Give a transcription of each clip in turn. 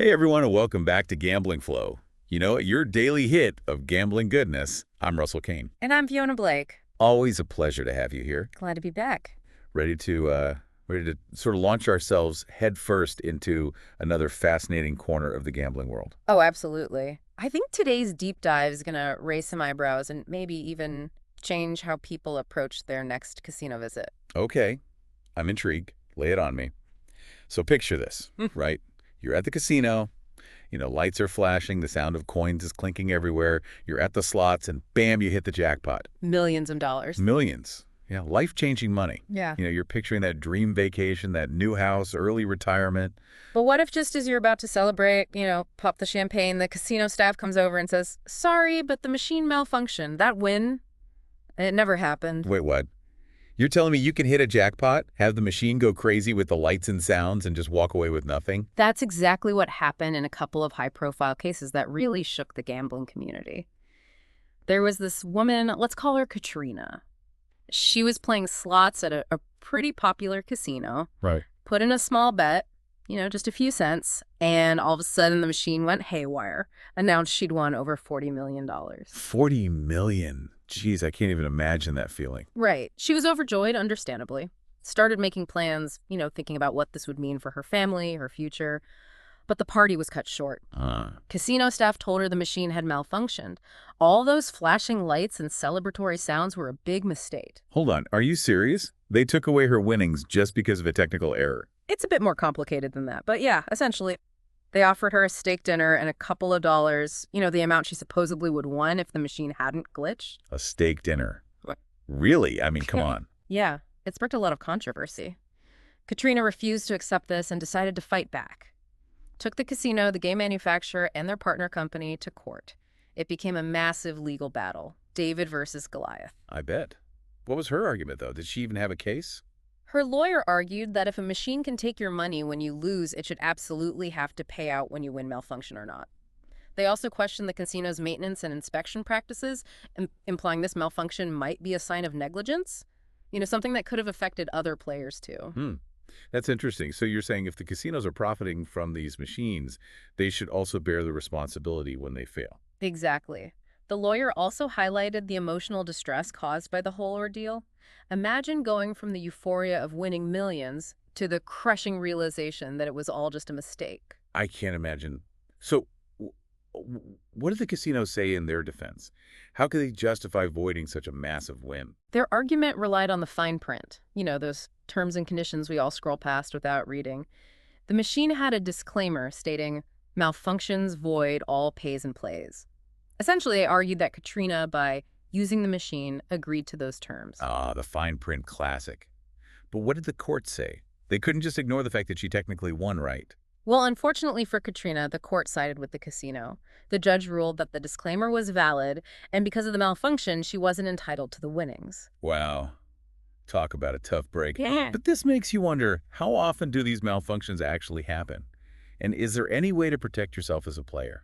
Hey everyone, and welcome back to Gambling Flow. You know, your daily hit of gambling goodness. I'm Russell Kane. And I'm Fiona Blake. Always a pleasure to have you here. Glad to be back. Ready to sort of launch ourselves headfirst into another fascinating corner of the gambling world. Oh, absolutely. I think today's deep dive is going to raise some eyebrows and maybe even change how people approach their next casino visit. Okay, I'm intrigued. Lay it on me. So picture this, right? You're at the casino, lights are flashing, the sound of coins is clinking everywhere. You're at the slots and bam, you hit the jackpot. Millions of dollars. Millions. Yeah, life-changing money. Yeah. You're picturing that dream vacation, that new house, early retirement. But what if just as you're about to celebrate, pop the champagne, the casino staff comes over and says, sorry, but the machine malfunctioned. That win, it never happened. Wait, what? You're telling me you can hit a jackpot, have the machine go crazy with the lights and sounds, and just walk away with nothing? That's exactly what happened in a couple of high-profile cases that really shook the gambling community. There was this woman, let's call her Katrina. She was playing slots at a pretty popular casino. Right. Put in a small bet, just a few cents, and all of a sudden the machine went haywire, announced she'd won over $40 million. $40 million. Jeez, I can't even imagine that feeling. Right. She was overjoyed, understandably. Started making plans, thinking about what this would mean for her family, her future. But the party was cut short. Casino staff told her the machine had malfunctioned. All those flashing lights and celebratory sounds were a big mistake. Hold on. Are you serious? They took away her winnings just because of a technical error. It's a bit more complicated than that, but yeah, essentially. They offered her a steak dinner and a couple of dollars, the amount she supposedly would won if the machine hadn't glitched. A steak dinner. What? Really? I mean, come on. Yeah, it sparked a lot of controversy. Katrina refused to accept this and decided to fight back. Took the casino, the game manufacturer, and their partner company to court. It became a massive legal battle, David versus Goliath. I bet. What was her argument, though? Did she even have a case? Her lawyer argued that if a machine can take your money when you lose, it should absolutely have to pay out when you win malfunction or not. They also questioned the casino's maintenance and inspection practices, implying this malfunction might be a sign of negligence, something that could have affected other players too. That's interesting. So you're saying if the casinos are profiting from these machines, they should also bear the responsibility when they fail. Exactly. The lawyer also highlighted the emotional distress caused by the whole ordeal. Imagine going from the euphoria of winning millions to the crushing realization that it was all just a mistake. I can't imagine. So what did the casinos say in their defense? How could they justify voiding such a massive win? Their argument relied on the fine print, those terms and conditions we all scroll past without reading. The machine had a disclaimer stating, malfunctions void all pays and plays. Essentially, they argued that Katrina, by using the machine, agreed to those terms. Ah, the fine print classic. But what did the court say? They couldn't just ignore the fact that she technically won, right? Well, unfortunately for Katrina, the court sided with the casino. The judge ruled that the disclaimer was valid, and because of the malfunction, she wasn't entitled to the winnings. Wow. Talk about a tough break. Yeah. But this makes you wonder, how often do these malfunctions actually happen? And is there any way to protect yourself as a player?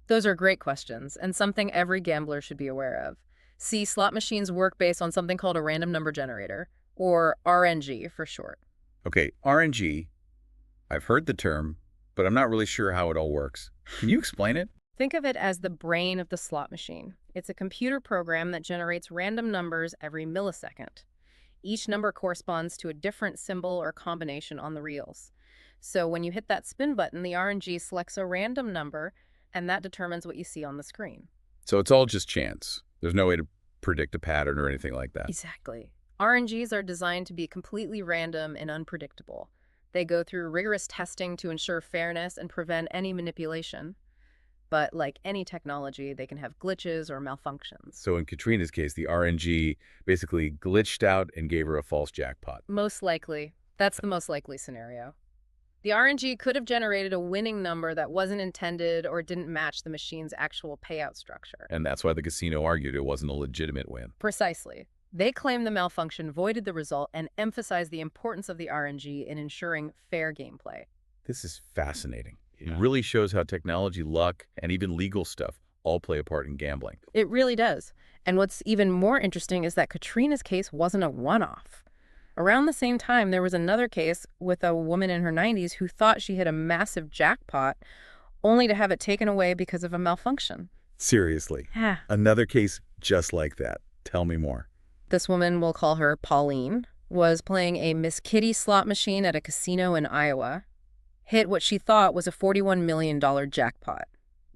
Those are great questions, and something every gambler should be aware of. See, slot machines work based on something called a random number generator, or RNG for short. Okay, RNG, I've heard the term, but I'm not really sure how it all works. Can you explain it? Think of it as the brain of the slot machine. It's a computer program that generates random numbers every millisecond. Each number corresponds to a different symbol or combination on the reels. So when you hit that spin button, the RNG selects a random number, and that determines what you see on the screen. So it's all just chance. There's no way to predict a pattern or anything like that. Exactly. RNGs are designed to be completely random and unpredictable. They go through rigorous testing to ensure fairness and prevent any manipulation. But like any technology, they can have glitches or malfunctions. So in Katrina's case, the RNG basically glitched out and gave her a false jackpot. Most likely. That's the most likely scenario. The RNG could have generated a winning number that wasn't intended or didn't match the machine's actual payout structure. And that's why the casino argued it wasn't a legitimate win. Precisely. They claim the malfunction voided the result and emphasized the importance of the RNG in ensuring fair gameplay. This is fascinating. It really shows how technology, luck, and even legal stuff all play a part in gambling. It really does. And what's even more interesting is that Katrina's case wasn't a one-off. Around the same time, there was another case with a woman in her 90s who thought she hit a massive jackpot, only to have it taken away because of a malfunction. Seriously. Yeah. Another case just like that. Tell me more. This woman, we'll call her Pauline, was playing a Miss Kitty slot machine at a casino in Iowa, hit what she thought was a $41 million jackpot.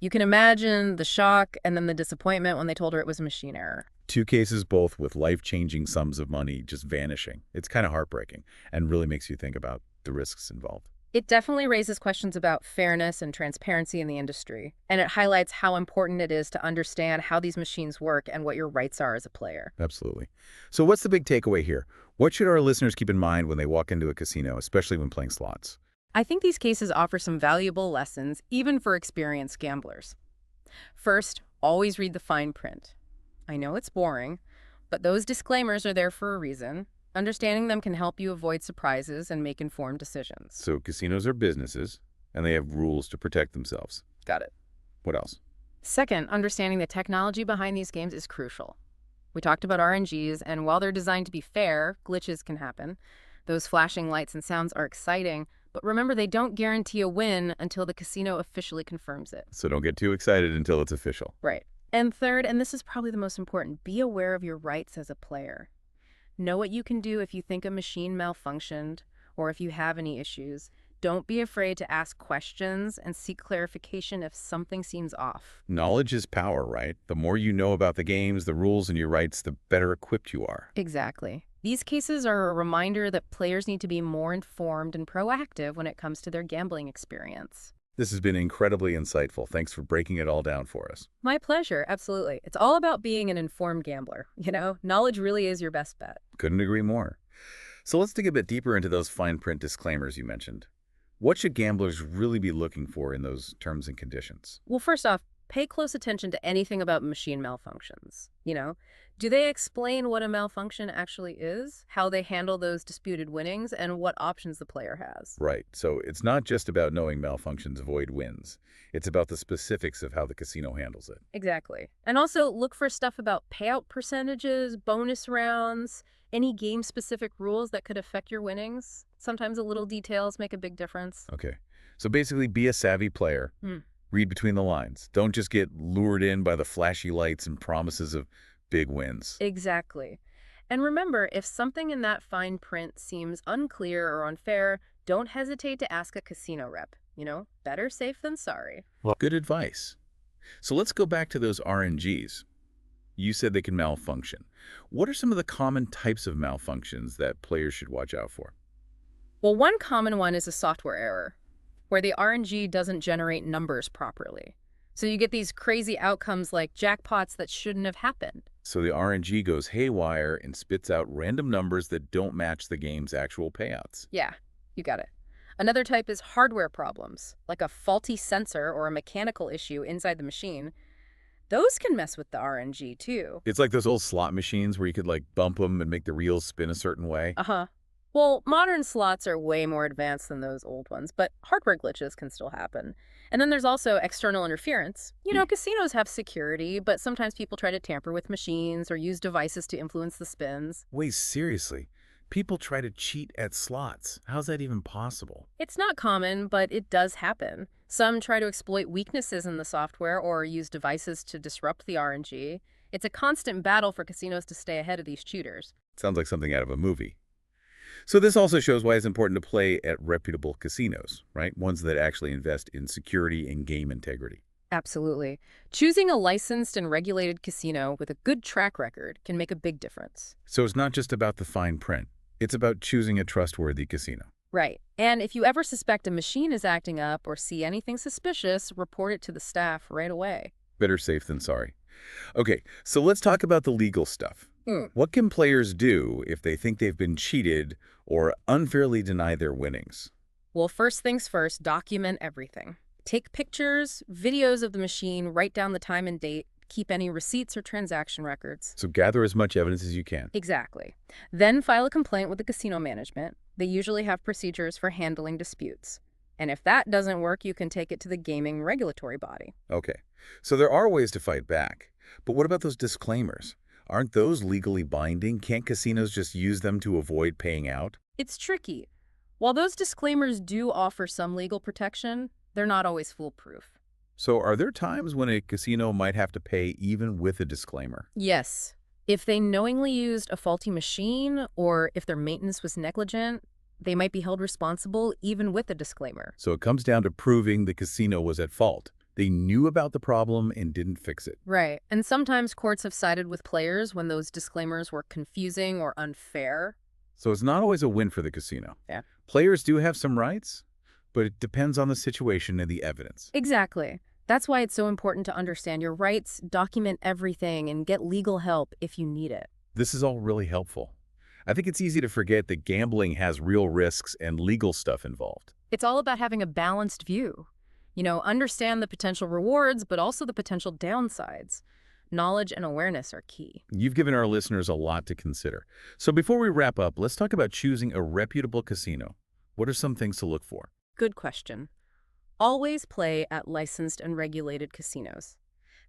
You can imagine the shock and then the disappointment when they told her it was a machine error. Two cases both with life-changing sums of money just vanishing. It's kind of heartbreaking and really makes you think about the risks involved. It definitely raises questions about fairness and transparency in the industry, and it highlights how important it is to understand how these machines work and what your rights are as a player. Absolutely. So what's the big takeaway here? What should our listeners keep in mind when they walk into a casino, especially when playing slots? I think these cases offer some valuable lessons, even for experienced gamblers. First, always read the fine print. I know it's boring, but those disclaimers are there for a reason. Understanding them can help you avoid surprises and make informed decisions. So casinos are businesses, and they have rules to protect themselves. Got it. What else? Second, understanding the technology behind these games is crucial. We talked about RNGs, and while they're designed to be fair, glitches can happen. Those flashing lights and sounds are exciting, but remember they don't guarantee a win until the casino officially confirms it. So don't get too excited until it's official. Right. And third, and this is probably the most important, be aware of your rights as a player. Know what you can do if you think a machine malfunctioned or if you have any issues. Don't be afraid to ask questions and seek clarification if something seems off. Knowledge is power, right? The more you know about the games, the rules, and your rights, the better equipped you are. Exactly. These cases are a reminder that players need to be more informed and proactive when it comes to their gambling experience. This has been incredibly insightful. Thanks for breaking it all down for us. My pleasure, absolutely. It's all about being an informed gambler. Knowledge really is your best bet. Couldn't agree more. So let's dig a bit deeper into those fine print disclaimers you mentioned. What should gamblers really be looking for in those terms and conditions? Well, first off, pay close attention to anything about machine malfunctions. Do they explain what a malfunction actually is, how they handle those disputed winnings, and what options the player has? Right. So it's not just about knowing malfunctions avoid wins. It's about the specifics of how the casino handles it. Exactly. And also look for stuff about payout percentages, bonus rounds, any game-specific rules that could affect your winnings. Sometimes the little details make a big difference. Okay. So basically be a savvy player. Read between the lines. Don't just get lured in by the flashy lights and promises of big wins. Exactly. And remember, if something in that fine print seems unclear or unfair, don't hesitate to ask a casino rep. Better safe than sorry. Well, good advice. So let's go back to those RNGs. You said they can malfunction. What are some of the common types of malfunctions that players should watch out for? Well, one common one is a software error, where the RNG doesn't generate numbers properly. So you get these crazy outcomes like jackpots that shouldn't have happened. So the RNG goes haywire and spits out random numbers that don't match the game's actual payouts. Yeah, you got it. Another type is hardware problems, like a faulty sensor or a mechanical issue inside the machine. Those can mess with the RNG too. It's like those old slot machines where you could bump them and make the reels spin a certain way. Uh-huh. Well, modern slots are way more advanced than those old ones, but hardware glitches can still happen. And then there's also external interference. Casinos have security, but sometimes people try to tamper with machines or use devices to influence the spins. Wait, seriously? People try to cheat at slots. How's that even possible? It's not common, but it does happen. Some try to exploit weaknesses in the software or use devices to disrupt the RNG. It's a constant battle for casinos to stay ahead of these cheaters. Sounds like something out of a movie. So this also shows why it's important to play at reputable casinos, right? Ones that actually invest in security and game integrity. Absolutely. Choosing a licensed and regulated casino with a good track record can make a big difference. So it's not just about the fine print. It's about choosing a trustworthy casino. Right. And if you ever suspect a machine is acting up or see anything suspicious, report it to the staff right away. Better safe than sorry. Okay, so let's talk about the legal stuff. What can players do if they think they've been cheated or unfairly deny their winnings? Well, first things first, document everything. Take pictures, videos of the machine, write down the time and date, keep any receipts or transaction records. So gather as much evidence as you can. Exactly. Then file a complaint with the casino management. They usually have procedures for handling disputes. And if that doesn't work, you can take it to the gaming regulatory body. Okay, so there are ways to fight back. But what about those disclaimers? Aren't those legally binding? Can't casinos just use them to avoid paying out? It's tricky. While those disclaimers do offer some legal protection, they're not always foolproof. So are there times when a casino might have to pay even with a disclaimer? Yes. If they knowingly used a faulty machine or if their maintenance was negligent, they might be held responsible even with a disclaimer. So it comes down to proving the casino was at fault. They knew about the problem and didn't fix it. Right. And sometimes courts have sided with players when those disclaimers were confusing or unfair. So it's not always a win for the casino. Yeah. Players do have some rights, but it depends on the situation and the evidence. Exactly. That's why it's so important to understand your rights, document everything, and get legal help if you need it. This is all really helpful. I think it's easy to forget that gambling has real risks and legal stuff involved. It's all about having a balanced view. Understand the potential rewards, but also the potential downsides. Knowledge and awareness are key. You've given our listeners a lot to consider. So before we wrap up, let's talk about choosing a reputable casino. What are some things to look for? Good question. Always play at licensed and regulated casinos.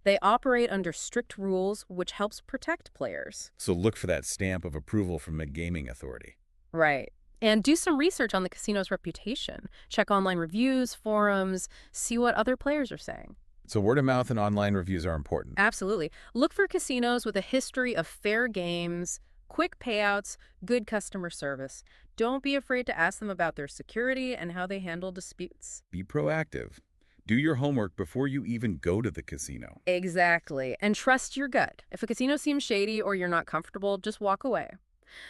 They operate under strict rules, which helps protect players. So look for that stamp of approval from a gaming authority. Right. And do some research on the casino's reputation. Check online reviews, forums, see what other players are saying. So word of mouth and online reviews are important. Absolutely. Look for casinos with a history of fair games, quick payouts, good customer service. Don't be afraid to ask them about their security and how they handle disputes. Be proactive. Do your homework before you even go to the casino. Exactly. And trust your gut. If a casino seems shady or you're not comfortable, just walk away.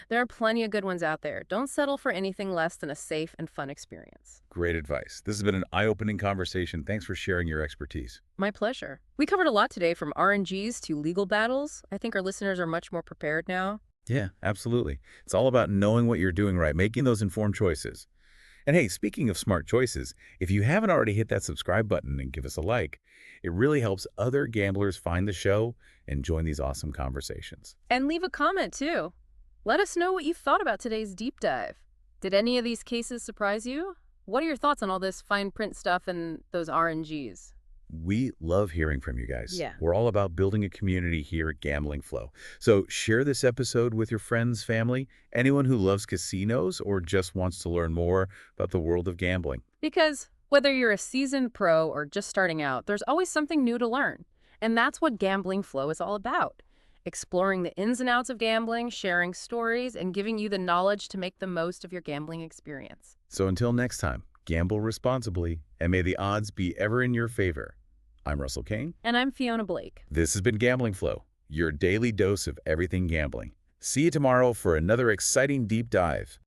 There are plenty of good ones out there. Don't settle for anything less than a safe and fun experience. Great advice. This has been an eye-opening conversation. Thanks for sharing your expertise. My pleasure. We covered a lot today, from RNGs to legal battles. I think our listeners are much more prepared now. Yeah, absolutely. It's all about knowing what you're doing right, making those informed choices. And hey, speaking of smart choices, if you haven't already hit that subscribe button and give us a like, it really helps other gamblers find the show and join these awesome conversations. And leave a comment, too. Let us know what you thought about today's deep dive. Did any of these cases surprise you? What are your thoughts on all this fine print stuff and those RNGs? We love hearing from you guys. Yeah. We're all about building a community here at Gambling Flow. So share this episode with your friends, family, anyone who loves casinos or just wants to learn more about the world of gambling. Because whether you're a seasoned pro or just starting out, there's always something new to learn. And that's what Gambling Flow is all about. Exploring the ins and outs of gambling, sharing stories, and giving you the knowledge to make the most of your gambling experience. So until next time, gamble responsibly, and may the odds be ever in your favor. I'm Russell Kane. And I'm Fiona Blake. This has been Gambling Flow, your daily dose of everything gambling. See you tomorrow for another exciting deep dive.